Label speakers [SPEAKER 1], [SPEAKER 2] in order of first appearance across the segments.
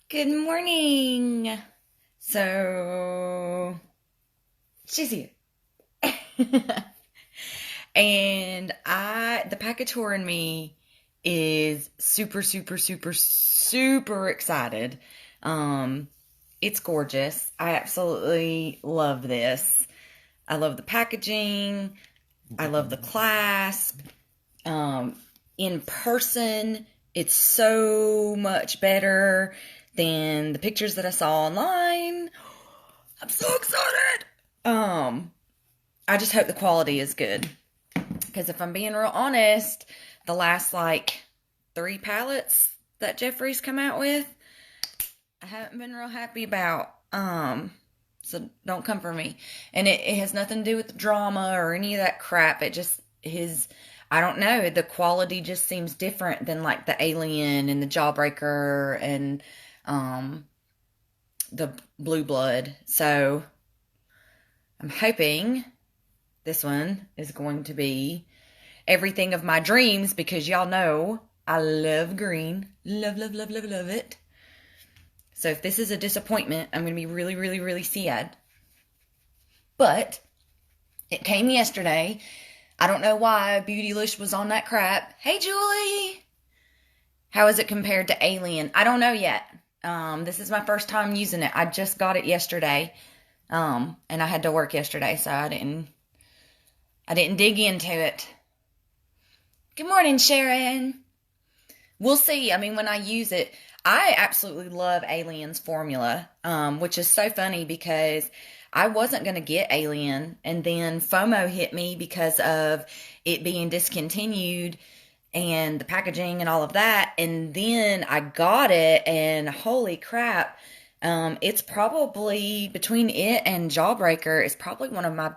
[SPEAKER 1] Good morning. So, she's here. And the packager in me is super, super, super, super excited. It's gorgeous. I absolutely love this. I love the packaging. I love the clasp. In person, it's so much better than the pictures that I saw online. I'm so excited. I just hope the quality is good. Because if I'm being real honest, the last like 3 palettes that Jeffrey's come out with, I haven't been real happy about. So don't come for me. And it has nothing to do with the drama or any of that crap. It just I don't know, the quality just seems different than like the Alien and the Jawbreaker and the Blue Blood. So I'm hoping this one is going to be everything of my dreams because y'all know I love green. Love, love, love, love, love it. So if this is a disappointment, I'm going to be really, really, really sad. But it came yesterday. I don't know why Beautylish was on that crap. Hey, Julie! How is it compared to Alien? I don't know yet. This is my first time using it. I just got it yesterday. And I had to work yesterday, so I didn't dig into it. Good morning, Sharon. We'll see. I mean, when I use it, I absolutely love Alien's formula, which is so funny because I wasn't going to get Alien, and then FOMO hit me because of it being discontinued and the packaging and all of that, and then I got it, and holy crap, it's probably, between it and Jawbreaker, it's probably one of my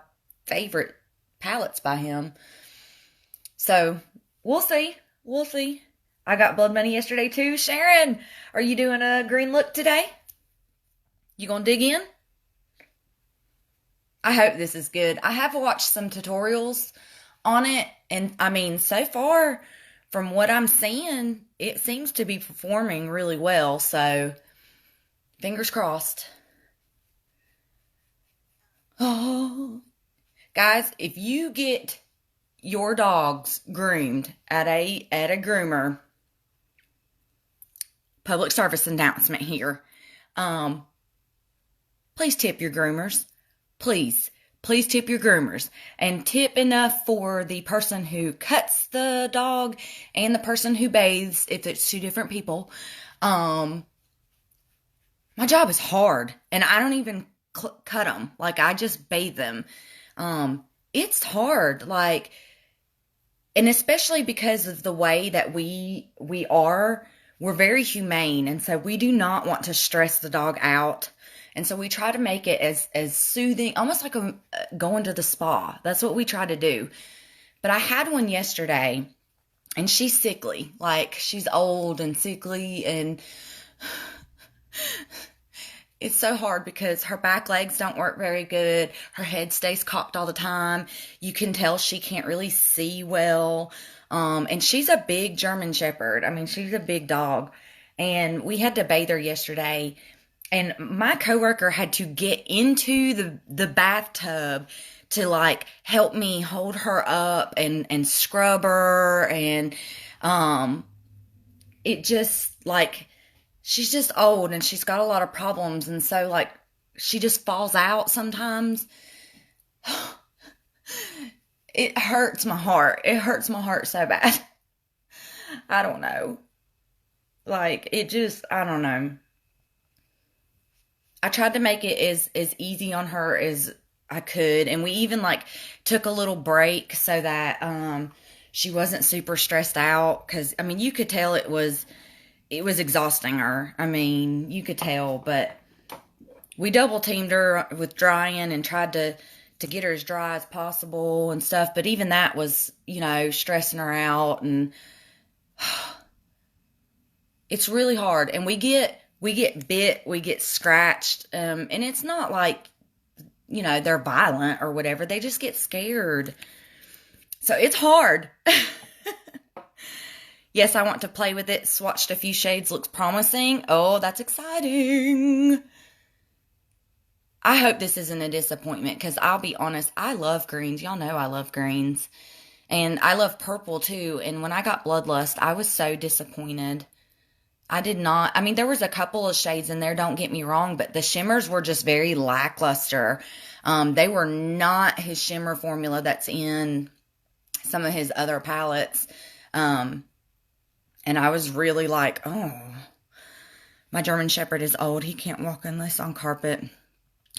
[SPEAKER 1] favorite palettes by him. So, we'll see. We'll see. I got blood money yesterday too. Sharon, are you doing a green look today? You gonna dig in? I hope this is good. I have watched some tutorials on it, and I mean, so far, from what I'm seeing, it seems to be performing really well, so fingers crossed. Oh, guys, if you get your dogs groomed at a groomer, public service announcement here. Please tip your groomers. Please tip your groomers, and tip enough for the person who cuts the dog and the person who bathes if it's 2 different people. My job is hard, and I don't even cut them. Like, I just bathe them. It's hard, like, and especially because of the way that we're very humane, and so we do not want to stress the dog out. And so we try to make it as soothing, almost like going to the spa. That's what we try to do. But I had one yesterday, and she's sickly. Like, she's old and sickly, and it's so hard because her back legs don't work very good. Her head stays cocked all the time. You can tell she can't really see well. And she's a big German Shepherd. I mean, she's a big dog. And we had to bathe her yesterday. And my coworker had to get into the bathtub to like help me hold her up and scrub her, and it just like, she's just old and she's got a lot of problems, and so like she just falls out sometimes. It hurts my heart. It hurts my heart so bad. I don't know. Like, it just, I don't know. I tried to make it as easy on her as I could, and we even like took a little break so that she wasn't super stressed out, because I mean, you could tell it was exhausting her. I mean, you could tell, but we double teamed her with drying and tried to get her as dry as possible and stuff, but even that was, stressing her out, and it's really hard. And we get bit, we get scratched, and it's not like, they're violent or whatever. They just get scared. So it's hard. Yes, I want to play with it. Swatched a few shades. Looks promising. Oh, that's exciting. I hope this isn't a disappointment because I'll be honest, I love greens. Y'all know I love greens. And I love purple too. And when I got Bloodlust, I was so disappointed. I did not. I mean, there was a couple of shades in there, don't get me wrong, but the shimmers were just very lackluster. They were not his shimmer formula that's in some of his other palettes. And I was really like, oh, my German Shepherd is old. He can't walk unless on carpet.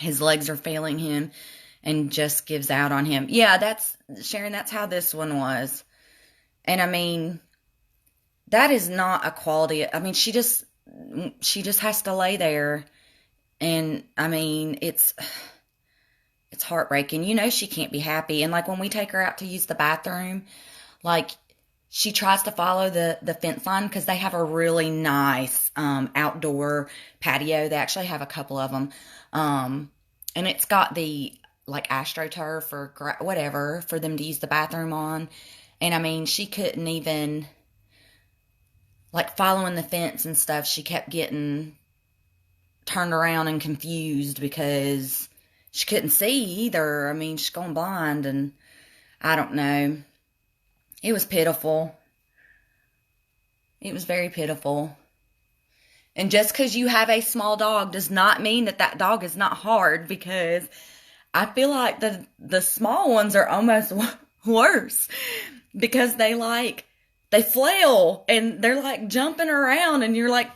[SPEAKER 1] His legs are failing him and just gives out on him. Yeah, Sharon, that's how this one was. And I mean, that is not a quality. I mean, she just has to lay there. And I mean, it's heartbreaking. You know, she can't be happy. And like when we take her out to use the bathroom, like she tries to follow the fence line because they have a really nice outdoor patio. They actually have a couple of them. And it's got the like AstroTurf or whatever for them to use the bathroom on. And I mean, she couldn't even, like following the fence and stuff, she kept getting turned around and confused because she couldn't see either. I mean, she's going blind and I don't know. It was pitiful. It was very pitiful. And just because you have a small dog does not mean that that dog is not hard, because I feel like the small ones are almost worse because they flail and they're like jumping around and you're like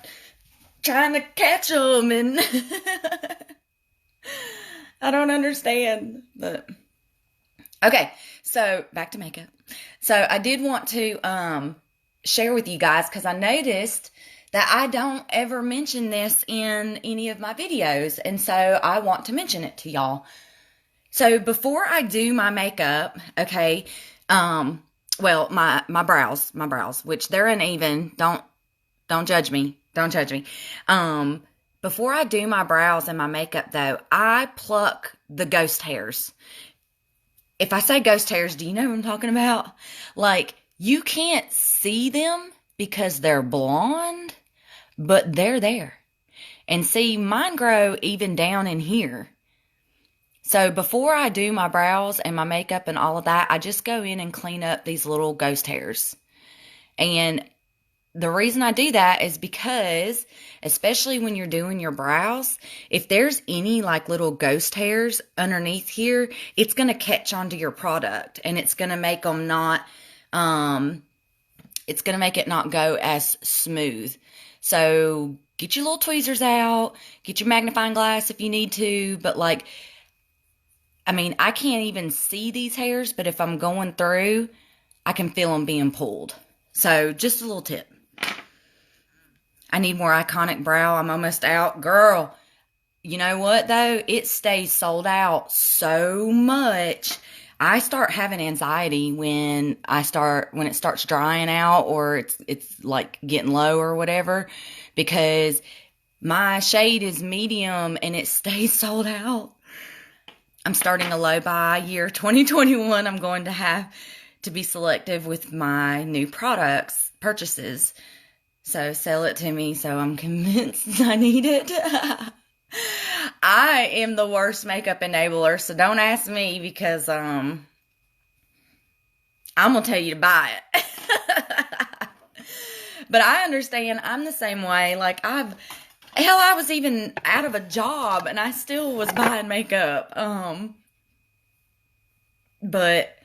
[SPEAKER 1] trying to catch them and I don't understand, but okay. So back to makeup. So I did want to share with you guys because I noticed that I don't ever mention this in any of my videos. And so I want to mention it to y'all. So before I do my makeup, okay, well, my brows, which they're uneven. Don't judge me. Don't judge me. Before I do my brows and my makeup though, I pluck the ghost hairs. If I say ghost hairs, do you know what I'm talking about? Like, you can't see them because they're blonde, but they're there. And see, mine grow even down in here. So before I do my brows and my makeup and all of that, I just go in and clean up these little ghost hairs. And the reason I do that is because, especially when you're doing your brows, if there's any like little ghost hairs underneath here, it's going to catch onto your product and it's going to make them not, it's going to make it not go as smooth. So get your little tweezers out, get your magnifying glass if you need to, but like, I mean, I can't even see these hairs, but if I'm going through, I can feel them being pulled. So just a little tip. I need more iconic brow. I'm almost out. Girl, you know what though? It stays sold out so much. I start having anxiety when it starts drying out or it's like getting low or whatever, because my shade is medium and it stays sold out. I'm starting a low buy year 2021. I'm going to have to be selective with my new products purchases. So sell it to me so I'm convinced I need it. I am the worst makeup enabler, so don't ask me because I'm going to tell you to buy it. But I understand. I'm the same way. Like I was even out of a job and I still was buying makeup. But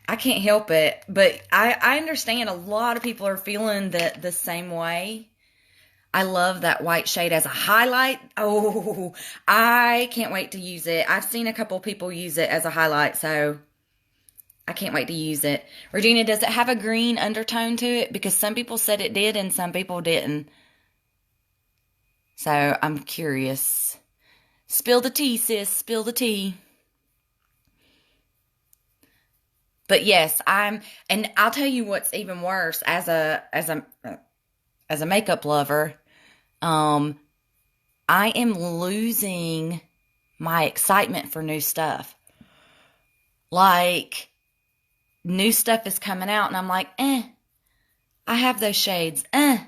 [SPEAKER 1] I can't help it. But I understand a lot of people are feeling the same way. I love that white shade as a highlight. Oh, I can't wait to use it. I've seen a couple people use it as a highlight, so I can't wait to use it. Regina, does it have a green undertone to it? Because some people said it did and some people didn't. So I'm curious. Spill the tea, sis. Spill the tea. But yes, and I'll tell you what's even worse as a makeup lover. I am losing my excitement for new stuff. Like, new stuff is coming out and I'm like, I have those shades. I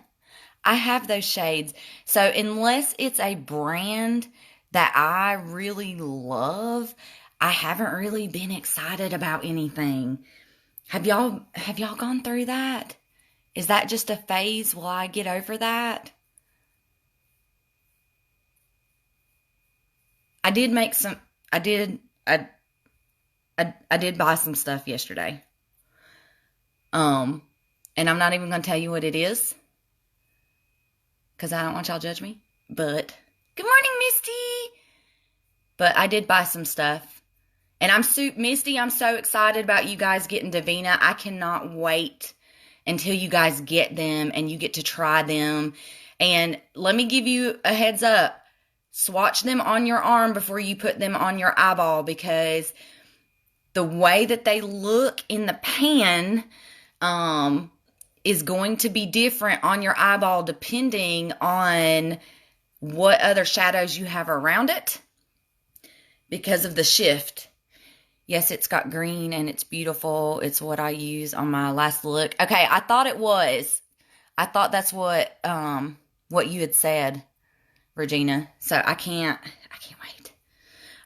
[SPEAKER 1] have those shades. So unless it's a brand that I really love, I haven't really been excited about anything. Have y'all gone through that? Is that just a phase? Will I get over that? I did make some I did I did buy some stuff yesterday. Um and I'm not even going to tell you what it is cuz I don't want y'all to judge me. But good morning, Misty. But I did buy some stuff. And Misty, I'm so excited about you guys getting Davina. I cannot wait until you guys get them and you get to try them. And let me give you a heads up. Swatch them on your arm before you put them on your eyeball, because the way that they look in the pan is going to be different on your eyeball depending on what other shadows you have around it because of the shift. Yes, it's got green and it's beautiful. It's what I use on my last look. Okay, I thought it was. I thought that's what you had said, Regina. So I can't wait.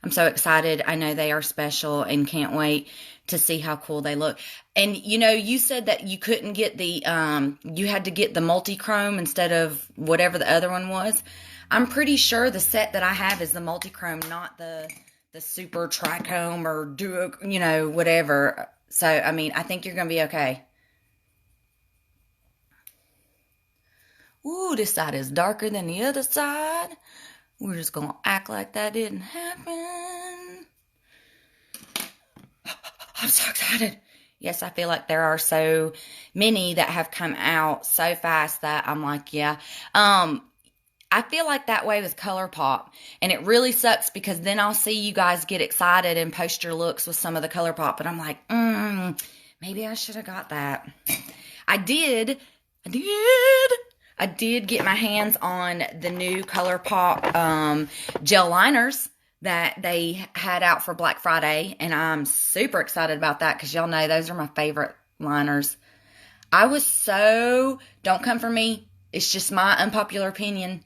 [SPEAKER 1] I'm so excited. I know they are special and can't wait to see how cool they look. And you said that you couldn't get the you had to get the multi-chrome instead of whatever the other one was. I'm pretty sure the set that I have is the multi-chrome, not the super trichome or duo, whatever. So, I mean, I think you're going to be okay. Ooh, this side is darker than the other side. We're just going to act like that didn't happen. I'm so excited. Yes, I feel like there are so many that have come out so fast that I'm like, yeah. I feel like that way with Colourpop, and it really sucks because then I'll see you guys get excited and post your looks with some of the Colourpop, and I'm like, maybe I should have got that. I did get my hands on the new Colourpop gel liners that they had out for Black Friday, and I'm super excited about that because y'all know those are my favorite liners. Don't come for me, it's just my unpopular opinion.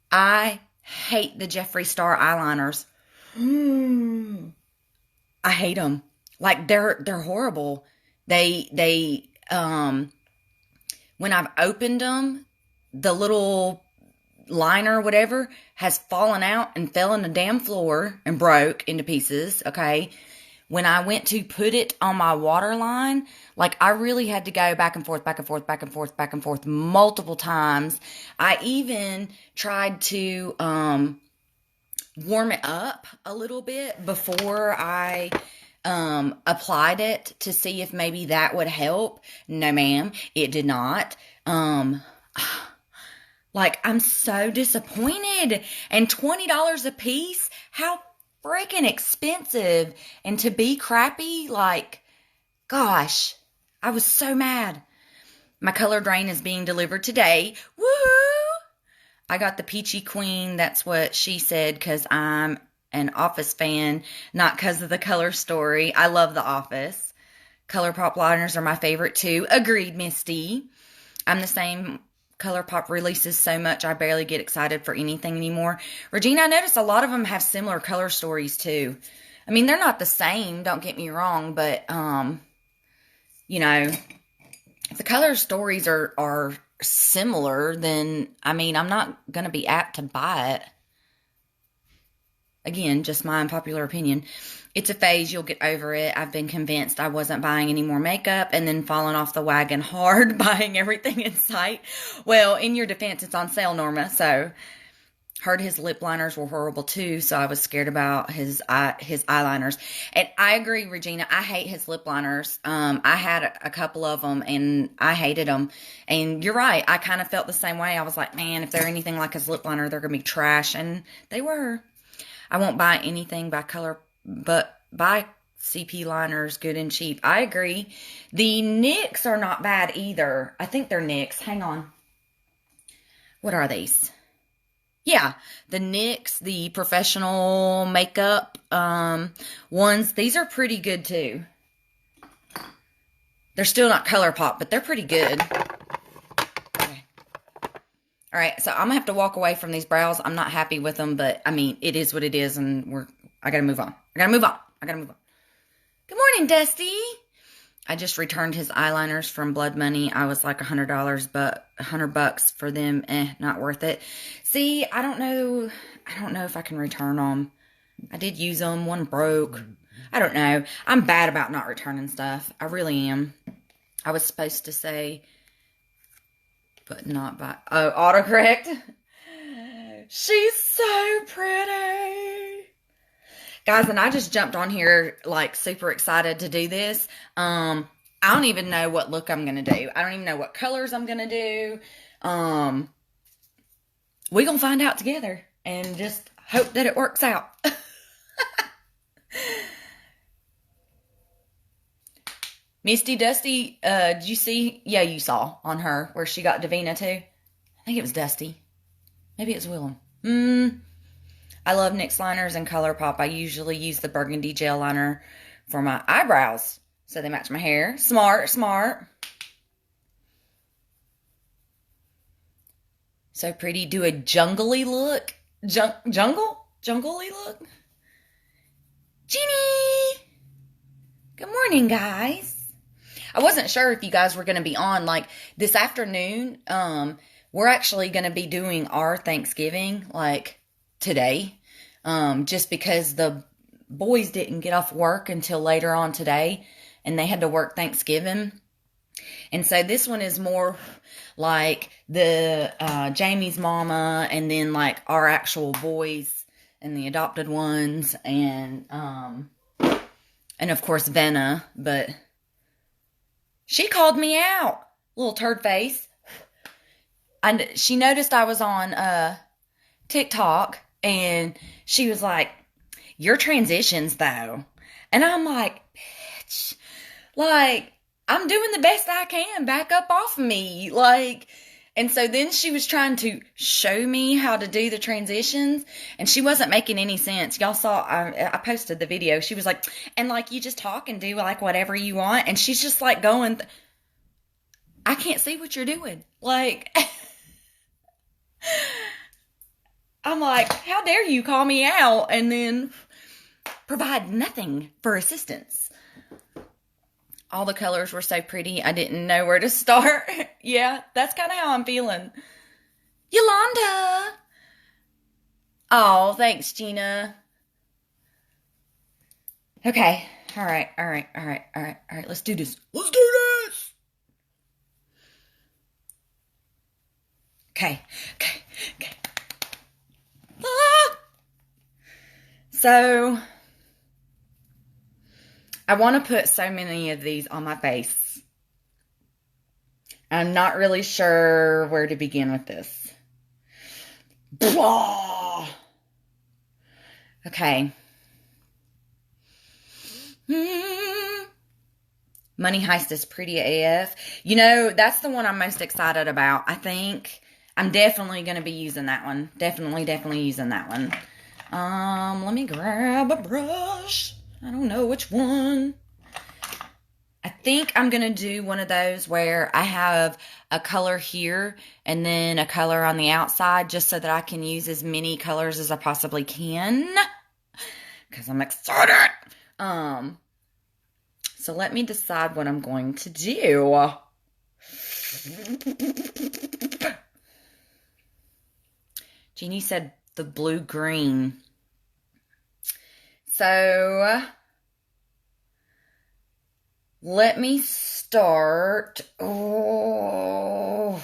[SPEAKER 1] I hate the Jeffree Star eyeliners. I hate them. Like they're horrible. They when I've opened them, the little liner, whatever, has fallen out and fell on the damn floor and broke into pieces. Okay. When I went to put it on my waterline, like I really had to go back and forth multiple times. I even tried to warm it up a little bit before I applied it to see if maybe that would help. No, ma'am, it did not. Like, I'm so disappointed. And $20 a piece? How freaking expensive. And to be crappy, like, gosh, I was so mad. My color drain is being delivered today. Woohoo! I got the Peachy Queen. That's what she said because I'm an Office fan, not because of the color story. I love The Office. Colourpop liners are my favorite too. Agreed, Misty. I'm the same. Colourpop releases so much, I barely get excited for anything anymore. Regina, I noticed a lot of them have similar color stories too. I mean, they're not the same, don't get me wrong, but, if the color stories are similar, then, I mean, I'm not going to be apt to buy it. Again, just my unpopular opinion. It's a phase. You'll get over it. I've been convinced I wasn't buying any more makeup and then falling off the wagon hard, buying everything in sight. Well, in your defense, it's on sale, Norma. So, heard his lip liners were horrible too. So I was scared about his eyeliners. And I agree, Regina. I hate his lip liners. I had a couple of them and I hated them. And you're right. I kind of felt the same way. I was like, man, if they're anything like his lip liner, they're going to be trash. And they were. I won't buy anything by color, but buy CP liners, good and cheap. I agree. The NYX are not bad either. I think they're NYX. Hang on. What are these? Yeah, the NYX, the professional makeup ones. These are pretty good too. They're still not Colourpop, but they're pretty good. All right, so I'm going to have to walk away from these brows. I'm not happy with them, but, I mean, it is what it is, and I got to move on. I got to move on. Good morning, Dusty. I just returned his eyeliners from Blood Money. I was like $100, but $100 for them, not worth it. See, I don't know if I can return them. I did use them. One broke. I don't know. I'm bad about not returning stuff. I really am. I was supposed to say, but not by... Oh, autocorrect. She's so pretty. Guys, and I just jumped on here, like, super excited to do this. I don't even know what look I'm going to do. I don't even know what colors I'm going to do. We're going to find out together and just hope that it works out. Misty, Dusty, did you see? Yeah, you saw on her where she got Davina too. I think it was Dusty. Maybe it was Willem. I love NYX liners and Colourpop. I usually use the burgundy gel liner for my eyebrows, so they match my hair. Smart. So pretty. Do a jungly look. Jungly look. Jeannie! Good morning, guys. I wasn't sure if you guys were going to be on. Like, this afternoon, we're actually going to be doing our Thanksgiving, like, today. Just because the boys didn't get off work until later on today, and they had to work Thanksgiving. And so this one is more like the Jamie's mama, and then like our actual boys and the adopted ones, and of course Venna. But she called me out, little turd face. And she noticed I was on TikTok, and she was like, "Your transitions though," and I'm like, "Bitch, like." I'm doing the best I can. Back up off me. Like, and so then she was trying to show me how to do the transitions, and she wasn't making any sense. Y'all saw, I posted the video. She was like, and like, you just talk and do like whatever you want. And she's just like going, I can't see what you're doing. Like, I'm like, how dare you call me out and then provide nothing for assistance. All the colors were so pretty, I didn't know where to start. Yeah, that's kind of how I'm feeling. Yolanda! Oh, thanks, Gina. Okay, all right. Let's do this. Okay. Ah! So... I want to put so many of these on my face. I'm not really sure where to begin with this. Blah! Okay. Money Heist is pretty AF. You know, that's the one I'm most excited about. I think I'm definitely going to be using that one. Definitely using that one. Let me grab a brush. I don't know which one. I think I'm going to do one of those where I have a color here and then a color on the outside, just so that I can use as many colors as I possibly can. Because I'm excited. So let me decide what I'm going to do. Jeannie said the blue-green. So, let me start. Oh,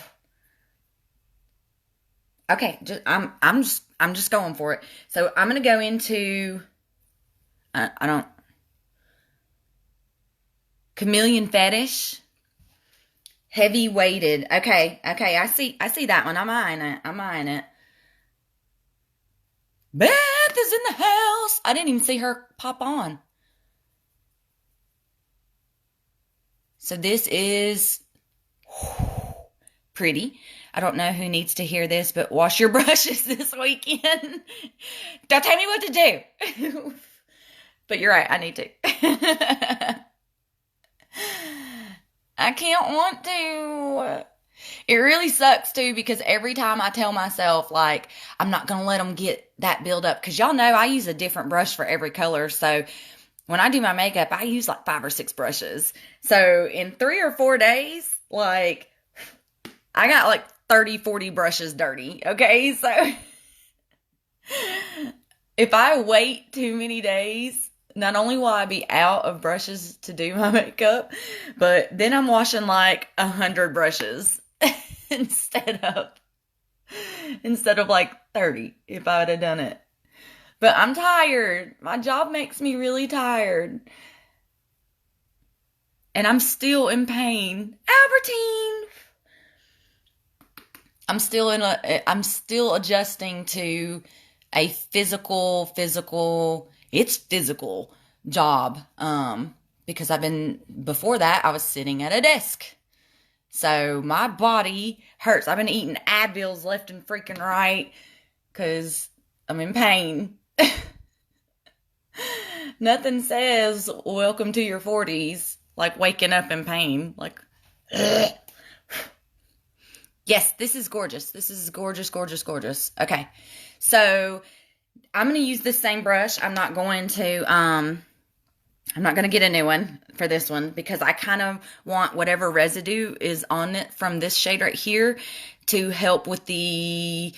[SPEAKER 1] okay. I'm just going for it. So I'm gonna go into. Chameleon Fetish, heavy weighted. Okay. I see that one. I'm eyeing it. Beth is in the house. I didn't even see her pop on. So this is pretty. I don't know who needs to hear this, but wash your brushes this weekend. Don't tell me what to do. But you're right, I need to. I can't want to. It really sucks too, because every time I tell myself, like, I'm not going to let them get that build up, because y'all know I use a different brush for every color. So when I do my makeup, I use like 5 or 6 brushes. So in 3 or 4 days, like, I got like 30, 40 brushes dirty. Okay. So if I wait too many days, not only will I be out of brushes to do my makeup, but then I'm washing like 100 brushes instead of like 30 if I would have done it. But I'm tired. My job makes me really tired. And I'm still in pain. Albertine! I'm still adjusting to a physical job. Because before that, I was sitting at a desk. So my body hurts. I've been eating Advils left and freaking right because I'm in pain. Nothing says welcome to your 40s like waking up in pain. Like, ugh. Yes, this is gorgeous. This is gorgeous, gorgeous, gorgeous. Okay, so I'm going to use the same brush. I'm not going to get a new one for this one, because I kind of want whatever residue is on it from this shade right here to help with the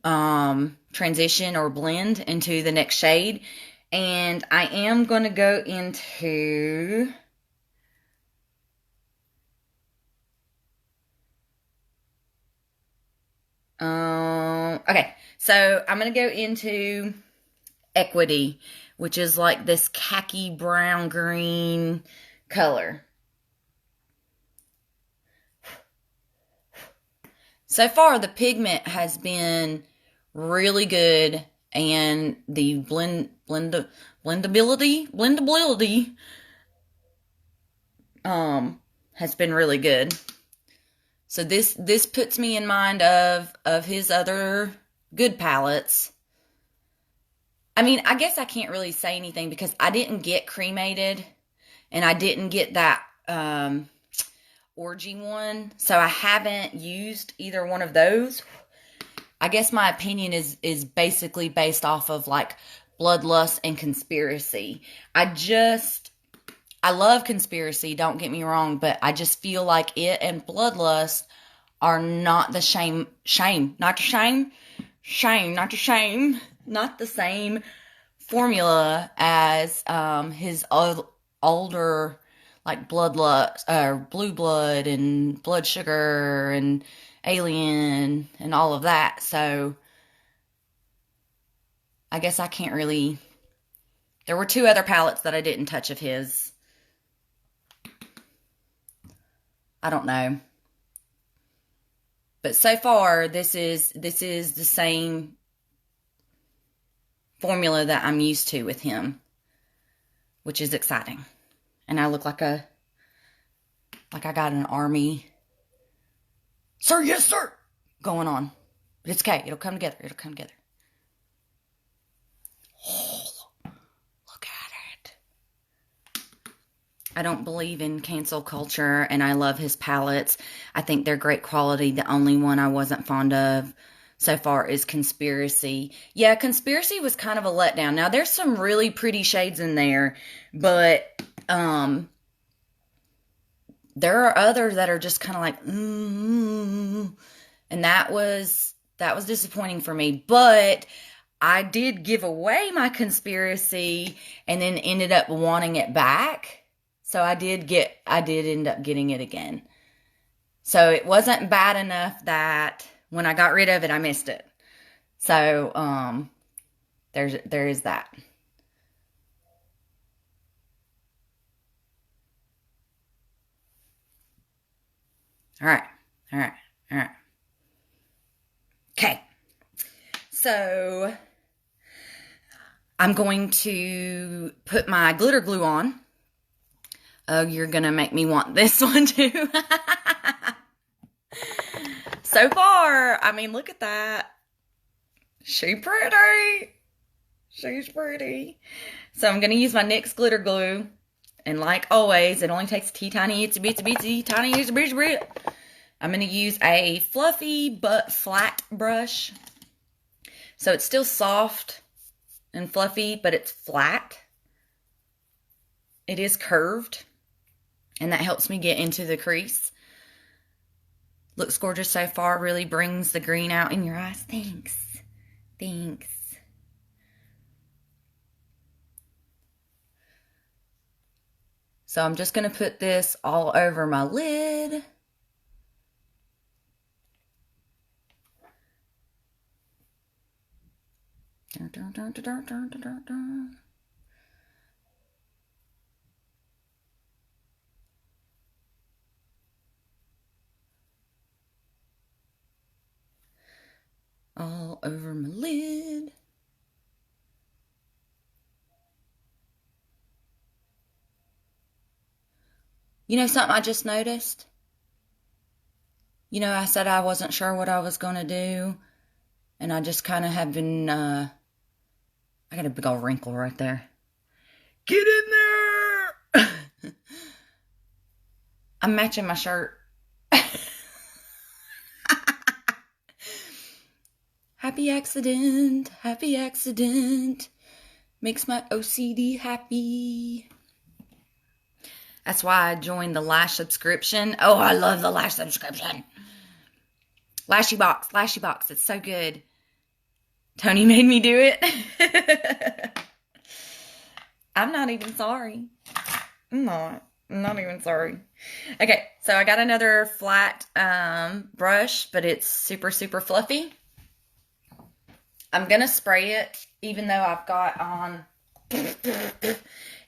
[SPEAKER 1] transition or blend into the next shade. And I am going to go into... okay, so I'm going to go into Equity, which is like this khaki brown green color. So far, the pigment has been really good, and the blendability has been really good. So this puts me in mind of his other good palettes. I mean, I guess I can't really say anything because I didn't get cremated, and I didn't get that orgy one, so I haven't used either one of those. I guess my opinion is basically based off of like Bloodlust and Conspiracy. I love Conspiracy, don't get me wrong, but I just feel like it and Bloodlust are not the not the same formula as his older, like Bloodlust, Blue Blood and Blood Sugar and Alien and all of that. So I guess I can't really... There were 2 other palettes that I didn't touch of his. I don't know. But so far, this is the same formula that I'm used to with him, which is exciting. And I look like I got an army, sir, yes, sir, going on. But it's okay. It'll come together. It'll come together. Oh, look at it. I don't believe in cancel culture, and I love his palettes. I think they're great quality. The only one I wasn't fond of so far is Conspiracy. Yeah, Conspiracy was kind of a letdown. Now, there's some really pretty shades in there, but there are others that are just kind of like, and that was disappointing for me. But I did give away my Conspiracy and then ended up wanting it back. So I did end up getting it again. So it wasn't bad enough that when I got rid of it, I missed it. So there is that. All right. Okay. So I'm going to put my glitter glue on. Oh, you're going to make me want this one too. So far, I mean, look at that. She's pretty. So I'm going to use my NYX glitter glue. And like always, it only takes a teeny tiny, itsy bitsy tiny bit. I'm going to use a fluffy but flat brush. So it's still soft and fluffy, but it's flat. It is curved, and that helps me get into the crease. Looks gorgeous so far. Really brings the green out in your eyes. Thanks. Thanks. So I'm just going to put this all over my lid. Dun, dun, dun, dun, dun, dun, dun, dun. All over my lid. You know something I just noticed? You know, I said I wasn't sure what I was going to do, and I just kind of have been, I got a big old wrinkle right there. Get in there! I'm matching my shirt. Happy accident, happy accident. Makes my OCD happy. That's why I joined the lash subscription. Oh, I love the lash subscription. Lashy box. It's so good. Tony made me do it. I'm not even sorry. I'm not even sorry. Okay, so I got another flat brush, but it's super, super fluffy. I'm going to spray it, even though I've got on,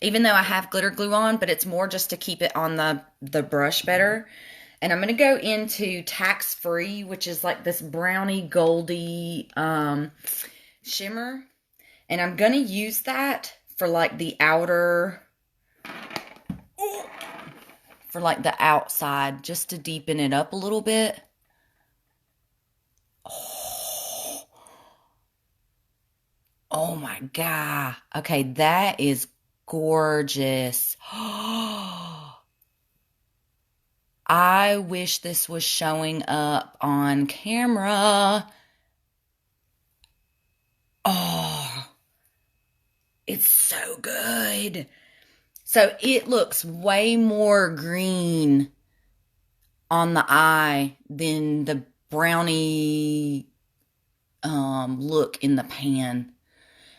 [SPEAKER 1] even though I have glitter glue on, but it's more just to keep it on the brush better. And I'm going to go into Tax Free, which is like this brownie goldy shimmer. And I'm going to use that for like the outer, for like the outside, just to deepen it up a little bit. Oh my God. Okay, that is gorgeous. I wish this was showing up on camera. Oh, it's so good. So it looks way more green on the eye than the brownie look in the pan.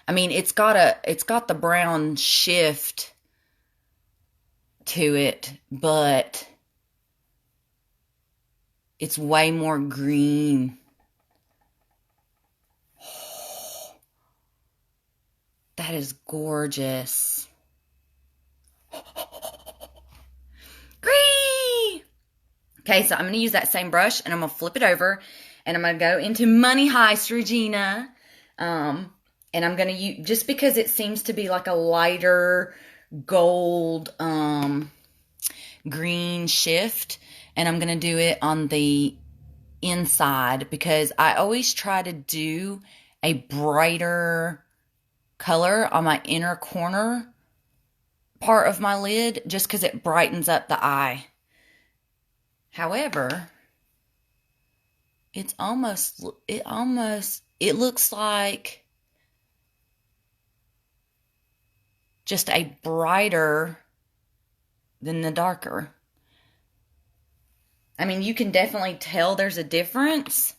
[SPEAKER 1] I mean, it's got the brown shift to it, but it's way more green. Oh, that is gorgeous. Green! Okay, so I'm going to use that same brush, and I'm going to flip it over, and I'm going to go into Money Heist, Regina. And I'm going to use, just because it seems to be like a lighter gold green shift, and I'm going to do it on the inside, because I always try to do a brighter color on my inner corner part of my lid, just because it brightens up the eye. However, it looks like just a brighter than the darker. I mean, you can definitely tell there's a difference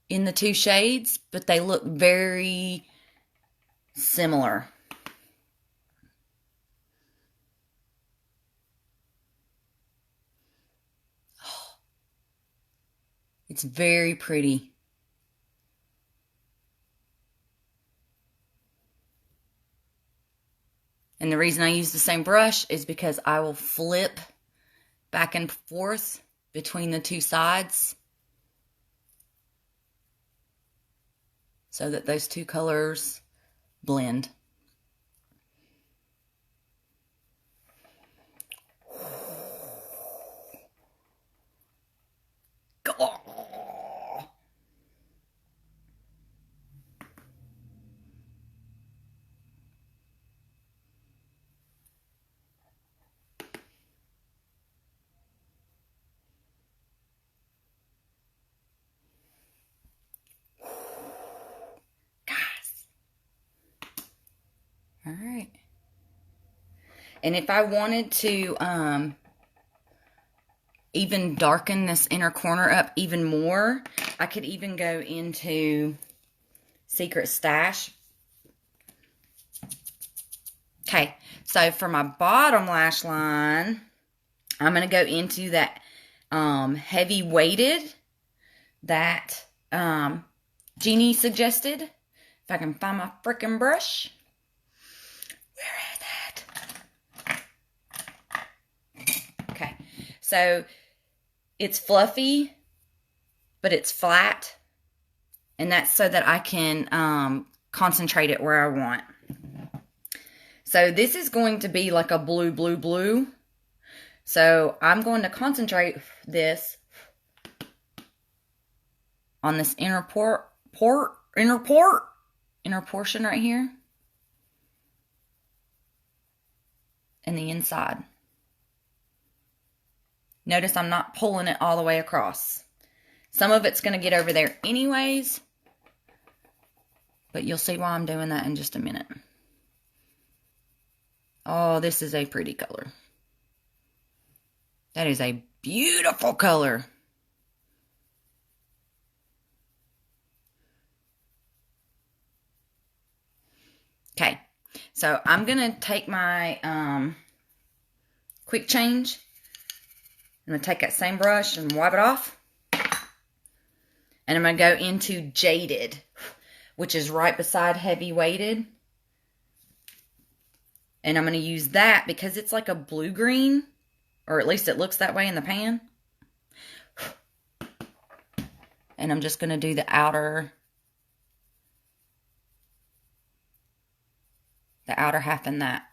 [SPEAKER 1] in the two shades, but they look very similar. It's very pretty. And the reason I use the same brush is because I will flip back and forth between the two sides so that those two colors blend. All right. And if I wanted to even darken this inner corner up even more, I could even go into Secret Stash. Okay, so for my bottom lash line, I'm going to go into that heavy weighted that Jeannie suggested. If I can find my freaking brush. Where is it? Okay, so it's fluffy, but it's flat. And that's so that I can concentrate it where I want. So this is going to be like a blue, blue, blue. So I'm going to concentrate this on this inner portion right here. And the inside. Notice I'm not pulling it all the way across. Some of it's going to get over there anyways. But you'll see why I'm doing that in just a minute. Oh, this is a pretty color. That is a beautiful color. Okay, so I'm going to take my quick change. I'm going to take that same brush and wipe it off. And I'm going to go into Jaded, which is right beside Heavy Weighted. And I'm going to use that because it's like a blue-green, or at least it looks that way in the pan. And I'm just going to do the outer half in that.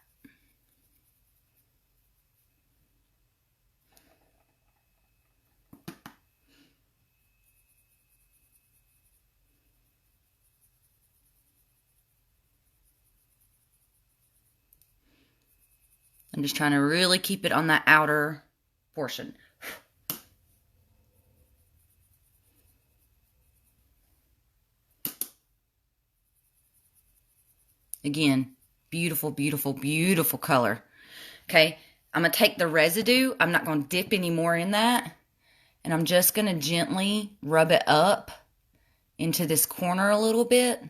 [SPEAKER 1] I'm just trying to really keep it on that outer portion. Again, beautiful, beautiful, beautiful color. Okay, I'm going to take the residue. I'm not going to dip any more in that. And I'm just going to gently rub it up into this corner a little bit.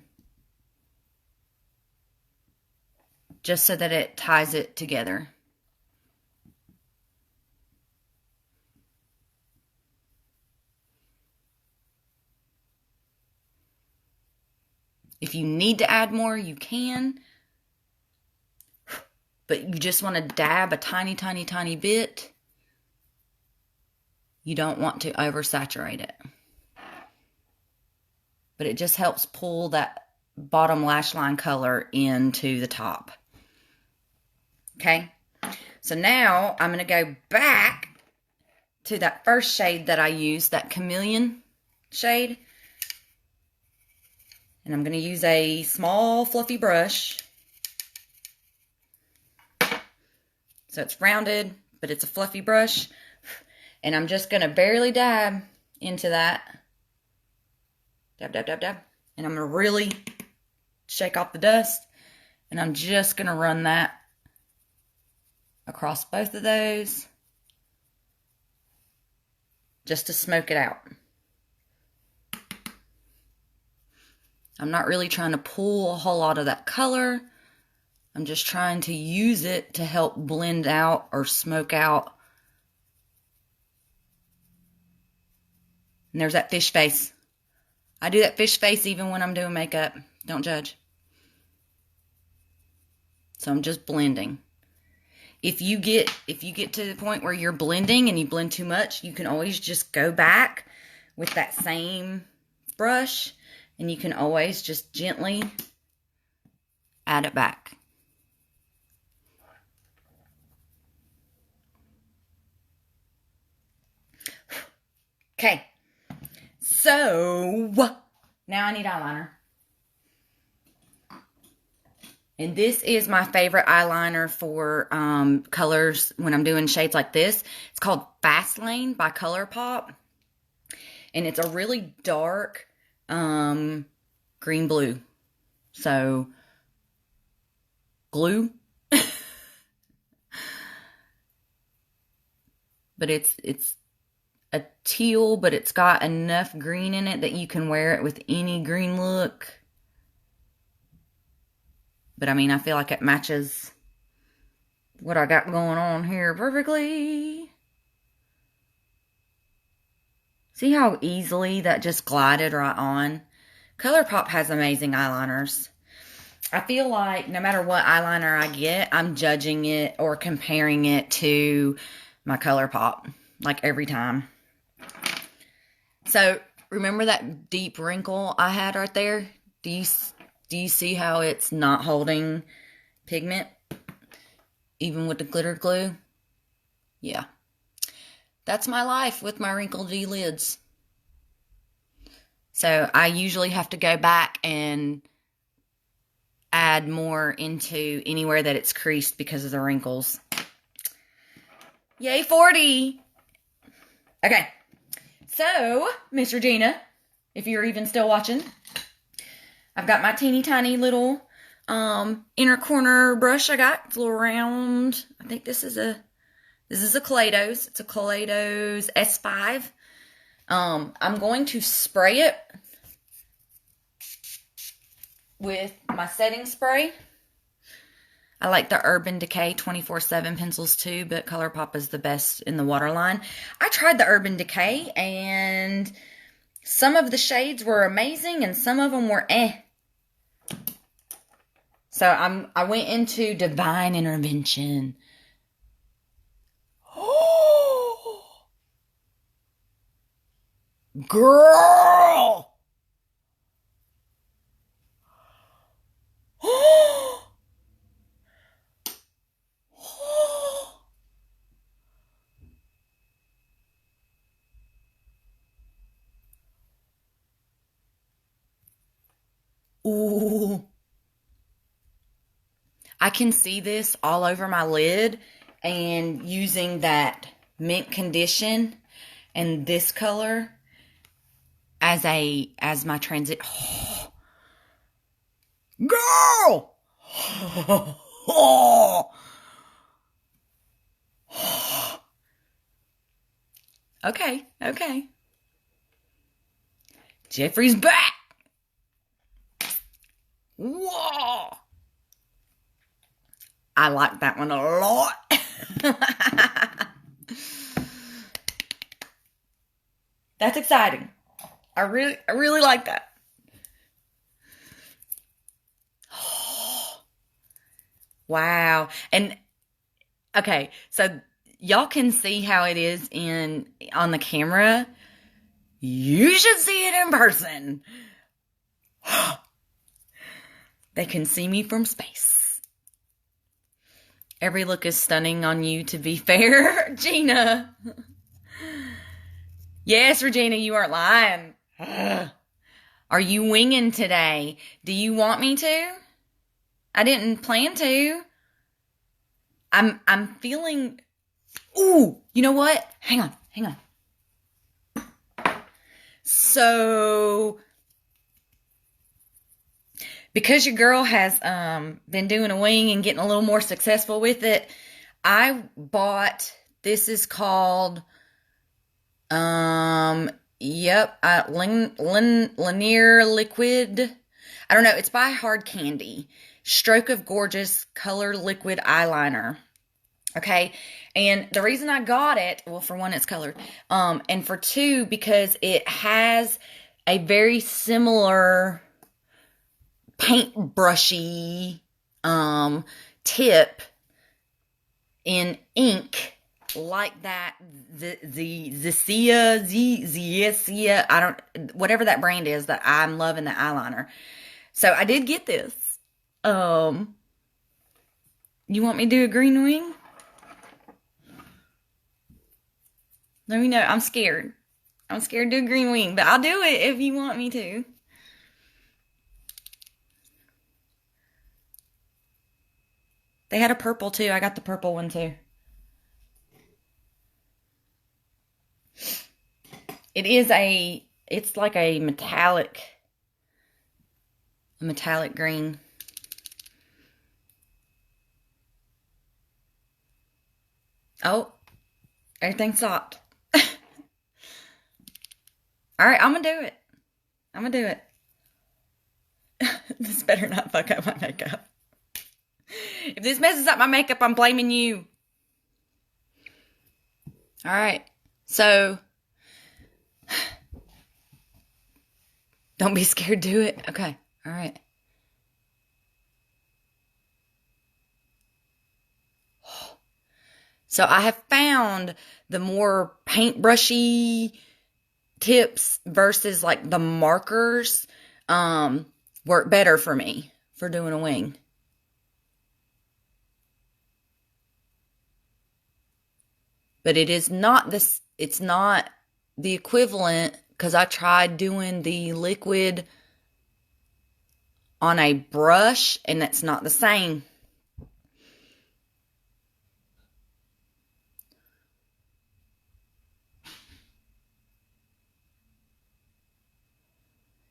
[SPEAKER 1] Just so that it ties it together. If you need to add more, you can. But you just want to dab a tiny, tiny, tiny bit. You don't want to oversaturate it. But it just helps pull that bottom lash line color into the top. Okay? So now I'm going to go back to that first shade that I used, that Chameleon shade. And I'm going to use a small fluffy brush. So it's rounded, but it's a fluffy brush. And I'm just going to barely dab into that. Dab, dab, dab, dab. And I'm going to really shake off the dust. And I'm just going to run that across both of those. Just to smoke it out. I'm not really trying to pull a whole lot of that color. I'm just trying to use it to help blend out or smoke out. And there's that fish face. I do that fish face even when I'm doing makeup. Don't judge. So I'm just blending. If you get to the point where you're blending and you blend too much, you can always just go back with that same brush. And you can always just gently add it back. Okay. So, now I need eyeliner. And this is my favorite eyeliner for colors when I'm doing shades like this. It's called Fast Lane by Colourpop. And it's a really dark green blue. So glue. But it's a teal, but it's got enough green in it that you can wear it with any green look. But I mean, I feel like it matches what I got going on here perfectly. See how easily that just glided right on? Colourpop has amazing eyeliners. I feel like no matter what eyeliner I get, I'm judging it or comparing it to my Colourpop, like every time. So, remember that deep wrinkle I had right there? Do you see how it's not holding pigment? Even with the glitter glue? Yeah. That's my life with my wrinkled G lids. So, I usually have to go back and add more into anywhere that it's creased because of the wrinkles. Yay, 40! Okay. So, Miss Regina, if you're even still watching, I've got my teeny tiny little inner corner brush I got. It's a little round. I think this is a Kaleidos. It's a Kaleidos S5. I'm going to spray it with my setting spray. I like the Urban Decay 24/7 pencils too, but Colourpop is the best in the waterline. I tried the Urban Decay, and some of the shades were amazing, and some of them were eh. So I went into Divine Intervention. Oh, girl! Ooh. I can see this all over my lid, and using that mint condition and this color as my transit. Oh. Girl! Oh. Okay. Jeffrey's back. Whoa! I like that one a lot. That's exciting. I really like that. Wow. And okay, so y'all can see how it is on the camera. You should see it in person. They can see me from space. Every look is stunning on you, to be fair, Gina. Yes, Regina, you aren't lying. Are you winging today? Do you want me to? I didn't plan to. I'm feeling... Ooh, you know what? Hang on. So... because your girl has been doing a wing and getting a little more successful with it, I bought, this is called, Linear Liquid. I don't know, it's by Hard Candy. Stroke of Gorgeous Color Liquid Eyeliner. Okay, and the reason I got it, well, for one, it's colored, and for two, because it has a very similar paintbrushy tip in ink like that, the Zia, I don't, whatever that brand is, that I'm loving the eyeliner. So I did get this. You want me to do a green wing? Let me know. I'm scared to do a green wing, but I'll do it if you want me to. They had a purple too. I got the purple one too. It's like a metallic green. Oh, everything stopped. All right, I'm going to do it. I'm going to do it. This better not fuck up my makeup. If this messes up my makeup, I'm blaming you. All right. So, don't be scared. Do it. Okay. All right. So, I have found the more paintbrushy tips versus like the markers work better for me for doing a wing. But it is not this, it's not the equivalent, because I tried doing the liquid on a brush and that's not the same.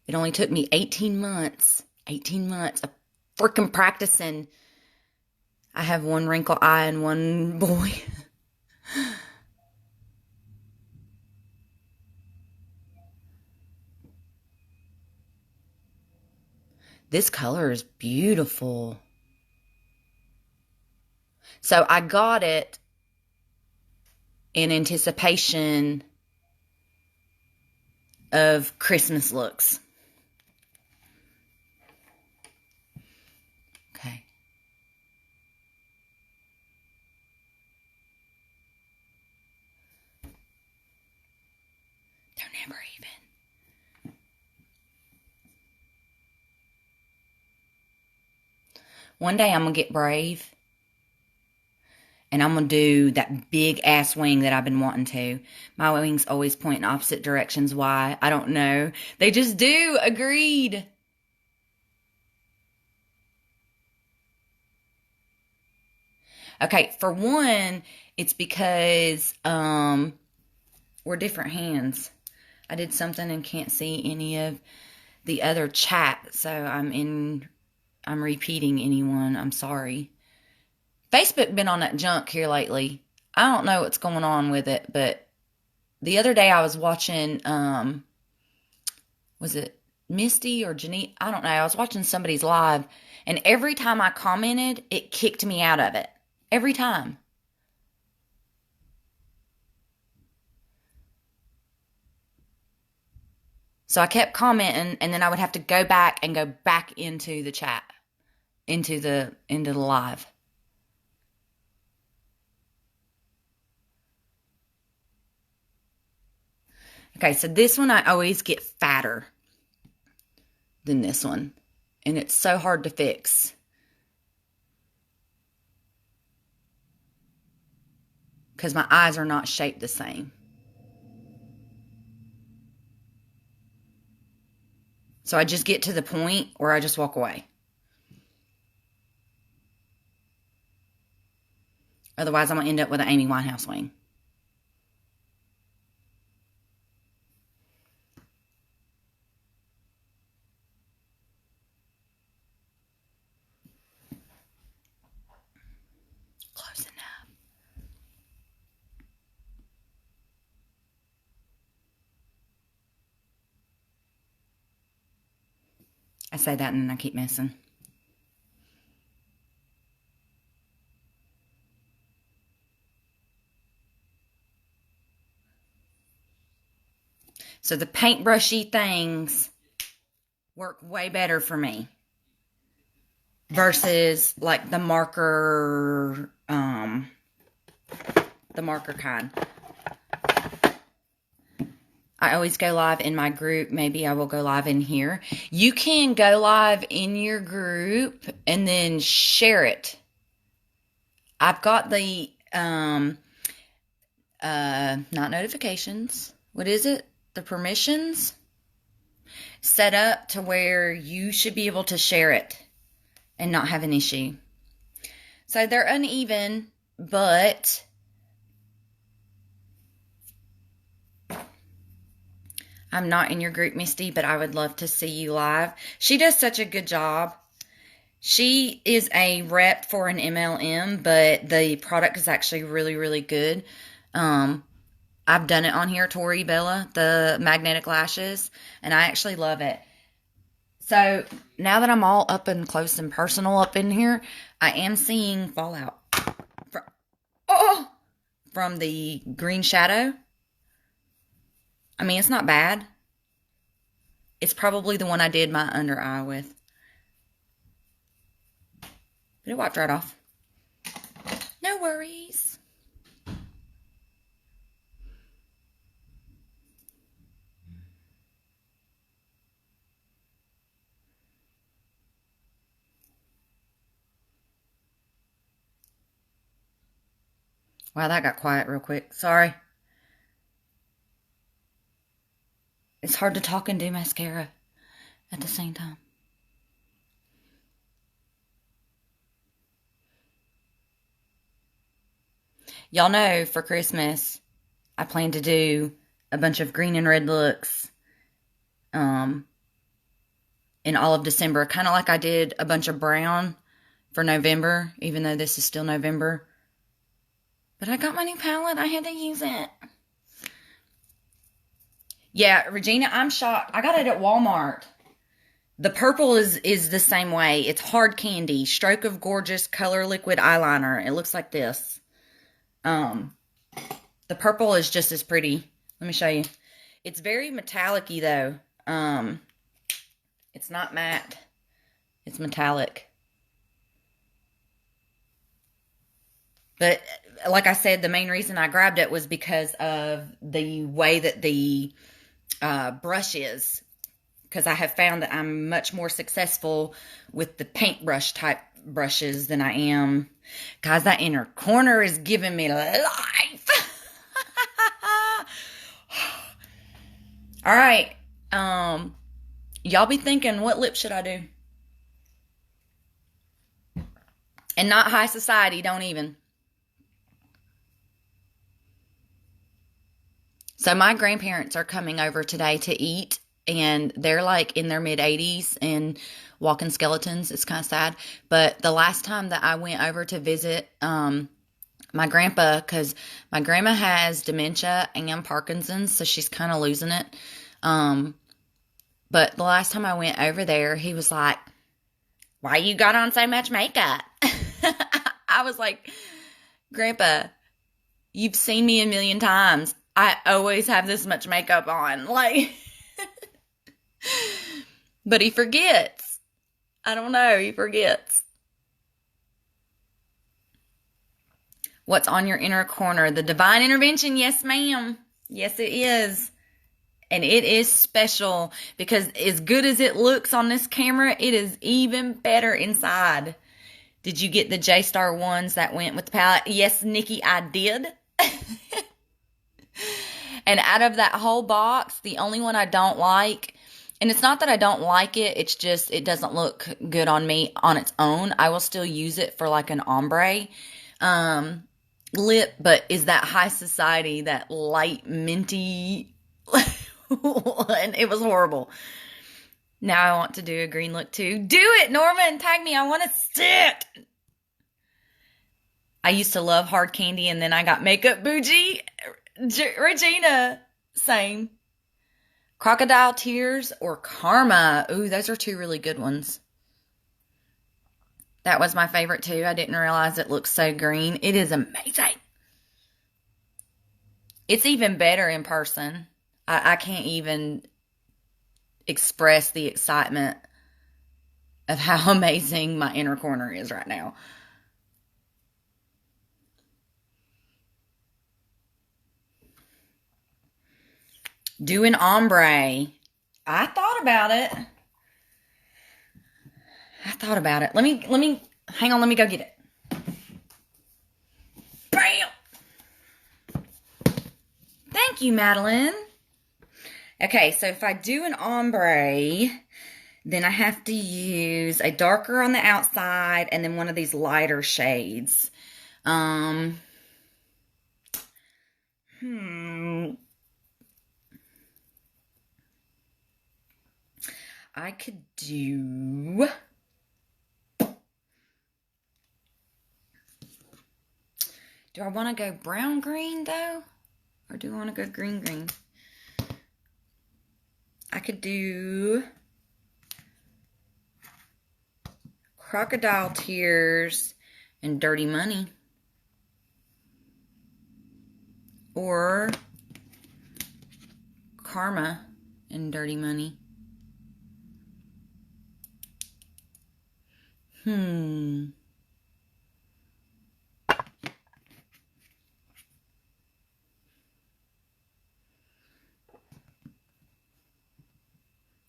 [SPEAKER 1] It only took me 18 months. 18 months of freaking practicing. I have one wrinkle eye and one boy. This color is beautiful. So I got it in anticipation of Christmas looks. Okay. They're never even. One day I'm going to get brave. And I'm going to do that big ass wing that I've been wanting to. My wings always point in opposite directions. Why? I don't know. They just do. Agreed. Okay, for one, it's because we're different hands. I did something and can't see any of the other chat, so I'm repeating anyone. I'm sorry. Facebook been on that junk here lately. I don't know what's going on with it, but the other day I was watching, was it Misty or Janine? I don't know. I was watching somebody's live, and every time I commented, it kicked me out of it. Every time. So I kept commenting, and then I would have to go back into the chat, into the live. Okay, so this one I always get fatter than this one, and it's so hard to fix. Because my eyes are not shaped the same. So I just get to the point or I just walk away. Otherwise, I'm going to end up with an Amy Winehouse wing. Close enough. I say that and then I keep missing. So the paintbrushy things work way better for me versus like the marker kind. I always go live in my group. Maybe I will go live in here. You can go live in your group and then share it. I've got the not notifications. What is it? The permissions set up to where you should be able to share it and not have an issue. So they're uneven, but I'm not in your group, Misty, but I would love to see you live. She does such a good job. She is a rep for an MLM, but the product is actually really, really good. I've done it on here, Tori Bella, the magnetic lashes, and I actually love it. So now that I'm all up and close and personal up in here, I am seeing fallout from the green shadow. I mean, it's not bad. It's probably the one I did my under eye with. But it wiped right off. No worries. Wow, that got quiet real quick. Sorry. It's hard to talk and do mascara at the same time. Y'all know for Christmas, I plan to do a bunch of green and red looks in all of December. Kind of like I did a bunch of brown for November, even though this is still November. But I got my new palette. I had to use it. Yeah, Regina, I'm shocked. I got it at Walmart. The purple is the same way. It's hard candy. Stroke of Gorgeous Color Liquid Eyeliner. It looks like this. The purple is just as pretty. Let me show you. It's very metallic-y, though. It's not matte. It's metallic. But like I said, the main reason I grabbed it was because of the way that the brush is. Because I have found that I'm much more successful with the paintbrush type brushes than I am. Guys, that inner corner is giving me life. All right. Y'all be thinking, what lip should I do? And not high society, don't even. So my grandparents are coming over today to eat, and they're like in their mid-80s and walking skeletons. It's kind of sad. But the last time that I went over to visit my grandpa, because my grandma has dementia and Parkinson's, so she's kind of losing it. But the last time I went over there, he was like, "Why you got on so much makeup?" I was like, "Grandpa, you've seen me a million times. I always have this much makeup on." Like, but he forgets. I don't know. He forgets. What's on your inner corner? The Divine Intervention. Yes, ma'am. Yes, it is. And it is special because as good as it looks on this camera, it is even better inside. Did you get the J-Star ones that went with the palette? Yes, Nikki, I did. And out of that whole box, the only one I don't like, and it's not that I don't like it, it's just it doesn't look good on me on its own. I will still use it for like an ombre lip, but is that High Society, that light minty one. It was horrible. Now I want to do a green look too. Do it, Norman. Tag me. I want to sit. I used to love hard candy, and then I got makeup bougie. Regina, same. Crocodile Tears or Karma. Ooh, those are two really good ones. That was my favorite too. I didn't realize it looks so green. It is amazing. It's even better in person. I can't even express the excitement of how amazing my inner corner is right now. Do an ombre. I thought about it. Let me, hang on, let me go get it. Bam! Thank you, Madeline. Okay, so if I do an ombre, then I have to use a darker on the outside and then one of these lighter shades. I could do Do I want to go brown green though? Or do I want to go green green? I could do Crocodile Tears and Dirty Money. Or Karma and Dirty Money.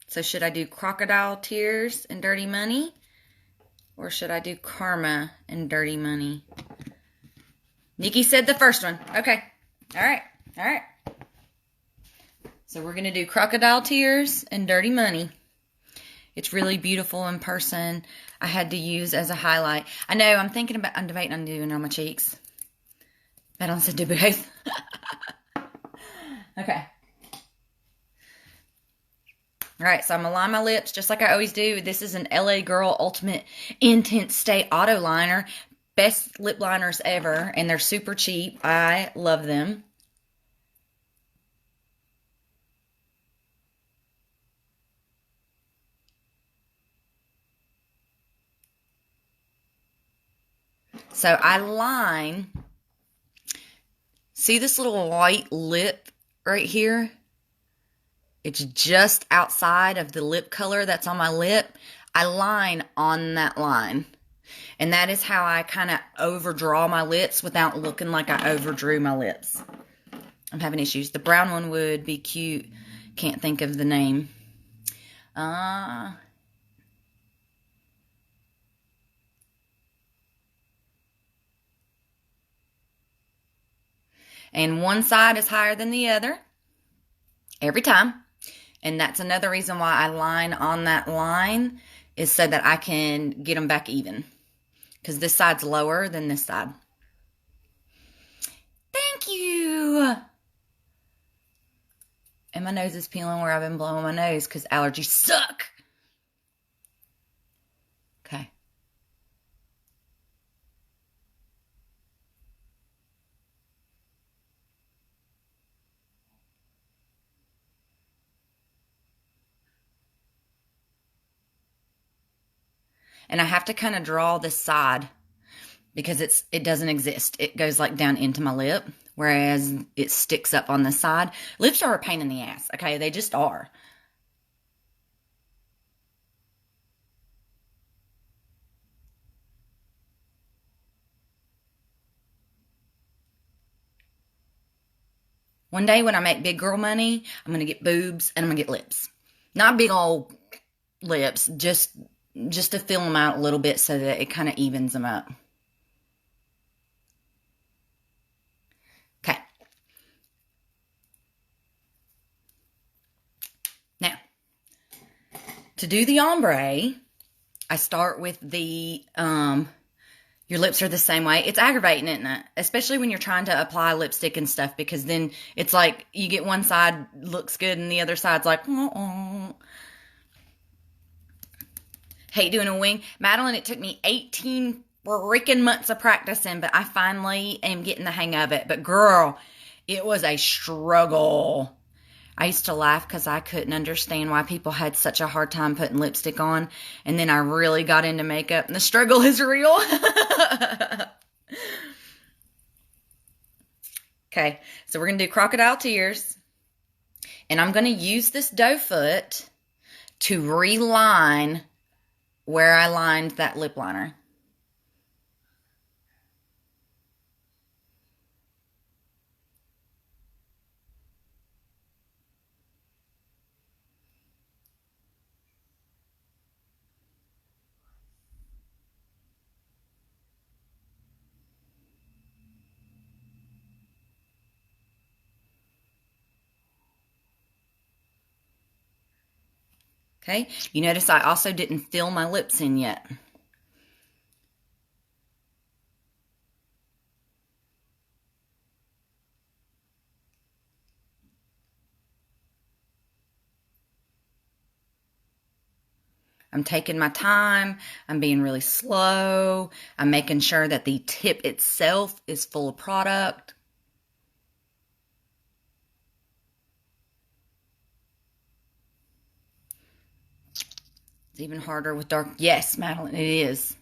[SPEAKER 1] So should I do Crocodile Tears and Dirty Money? Or should I do Karma and Dirty Money? Nikki said the first one. Okay. All right. All right. So we're going to do Crocodile Tears and Dirty Money. It's really beautiful in person. I had to use as a highlight. I know, I'm debating on doing it on my cheeks. But I said do both. Okay. Alright, so I'm going to line my lips just like I always do. This is an LA Girl Ultimate Intense Stay Auto Liner. Best lip liners ever. And they're super cheap. I love them. So I line, see this little white lip right here? It's just outside of the lip color that's on my lip. I line on that line. And that is how I kind of overdraw my lips without looking like I overdrew my lips. I'm having issues. The brown one would be cute. Can't think of the name. And one side is higher than the other. Every time. And that's another reason why I line on that line, is so that I can get them back even. Because this side's lower than this side. Thank you. And my nose is peeling where I've been blowing my nose because allergies suck. Okay. And I have to kind of draw this side because it doesn't exist. It goes like down into my lip, whereas it sticks up on the side. Lips are a pain in the ass, okay? They just are. One day when I make big girl money, I'm going to get boobs and I'm going to get lips. Not big old lips, just to fill them out a little bit so that it kind of evens them up. Okay. Now, to do the ombre, I start with the, your lips are the same way. It's aggravating, isn't it? Especially when you're trying to apply lipstick and stuff, because then it's like you get one side looks good and the other side's like, Hate doing a wing. Madeline, it took me 18 freaking months of practicing, but I finally am getting the hang of it. But girl, it was a struggle. I used to laugh because I couldn't understand why people had such a hard time putting lipstick on. And then I really got into makeup and the struggle is real. Okay, so we're going to do Crocodile Tears. And I'm going to use this doe foot to reline where I lined that lip liner. Okay, you notice I also didn't fill my lips in yet. I'm taking my time. I'm being really slow. I'm making sure that the tip itself is full of product. It's even harder with dark. Yes, Madeline, it is.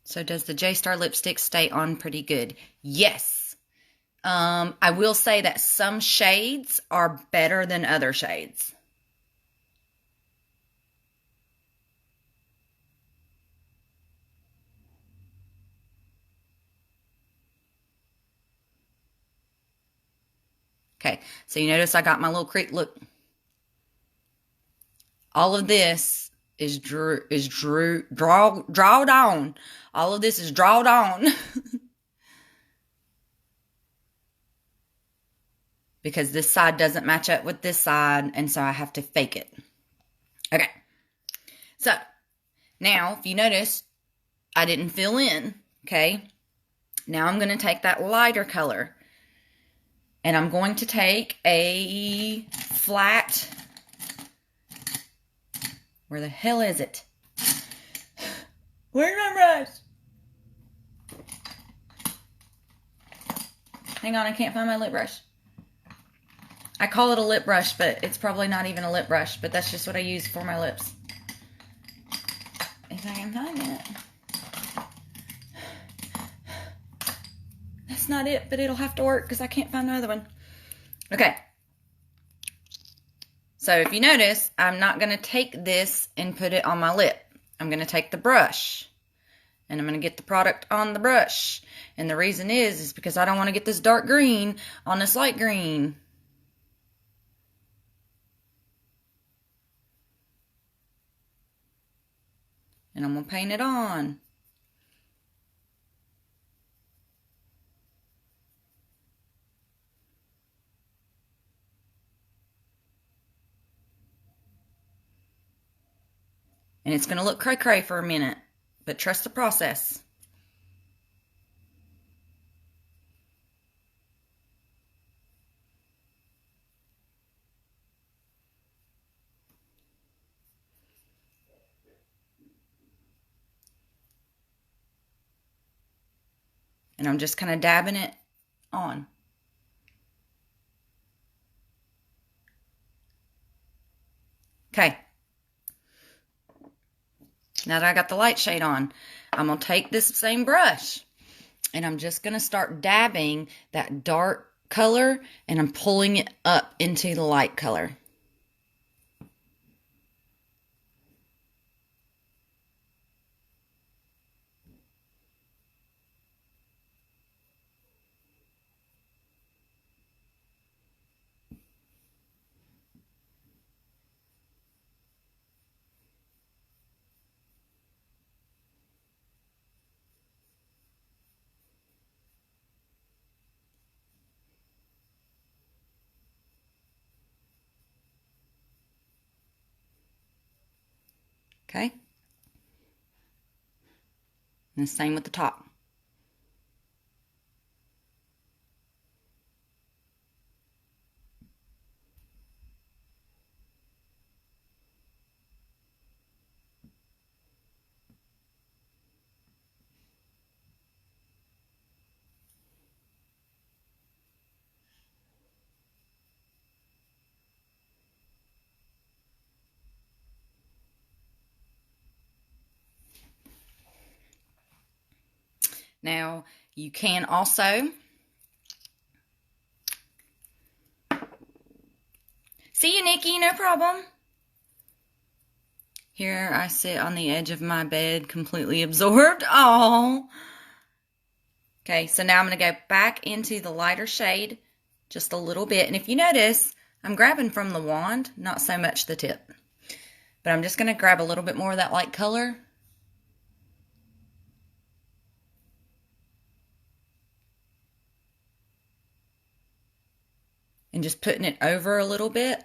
[SPEAKER 1] So does the J-Star lipstick stay on pretty good? Yes. I will say that some shades are better than other shades. Okay, so you notice I got my little crease. Look, all of this is drawed on. All of this is drawed on. Because this side doesn't match up with this side, and so I have to fake it. Okay, so now if you notice, I didn't fill in, okay? Now I'm going to take that lighter color, and I'm going to take a flat, where the hell is it? Where's my brush? Hang on, I can't find my lip brush. I call it a lip brush, but it's probably not even a lip brush, but that's just what I use for my lips. If I can find it. That's not it, but it'll have to work because I can't find the other one. Okay. So if you notice, I'm not going to take this and put it on my lip. I'm going to take the brush and I'm going to get the product on the brush. And the reason is because I don't want to get this dark green on this light green. And I'm going to paint it on. And it's going to look cray-cray for a minute, but trust the process. And I'm just kind of dabbing it on. Okay. Now that I got the light shade on, I'm going to take this same brush and I'm just going to start dabbing that dark color and I'm pulling it up into the light color. Okay? And the same with the top. Now, you can also see you, Nikki, no problem. Here I sit on the edge of my bed, completely absorbed. Oh. Okay, so now I'm going to go back into the lighter shade just a little bit. And if you notice, I'm grabbing from the wand, not so much the tip. But I'm just going to grab a little bit more of that light color. and just putting it over a little bit.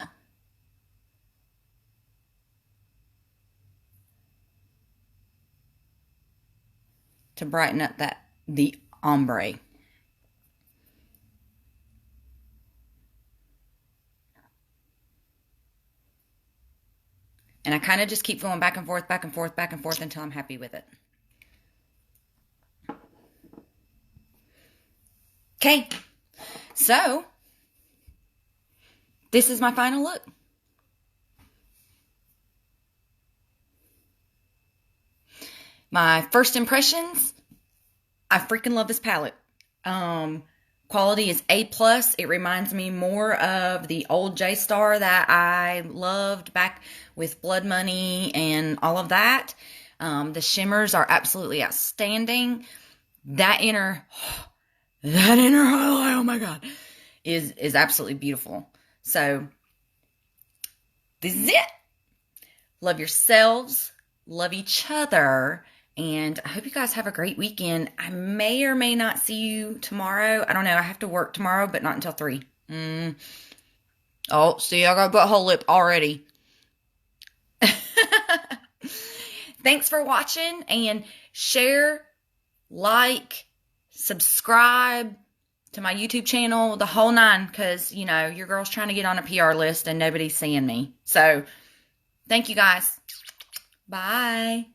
[SPEAKER 1] To brighten up the ombre. And I kind of just keep going back and forth, back and forth, back and forth until I'm happy with it. Okay, so this is my final look. My first impressions, I freaking love this palette. Quality is A+. It reminds me more of the old J-Star that I loved back with Blood Money and all of that. The shimmers are absolutely outstanding. That inner highlight, oh my God, is absolutely beautiful. So this is it. Love yourselves. Love each other. And I hope you guys have a great weekend. I may or may not see you tomorrow. I don't know. I have to work tomorrow, but not until 3. Oh, see, I got a butthole lip already. Thanks for watching, and share, like, subscribe to my YouTube channel, the whole 9, because, you know, your girl's trying to get on a PR list and nobody's seeing me. So, thank you guys. Bye.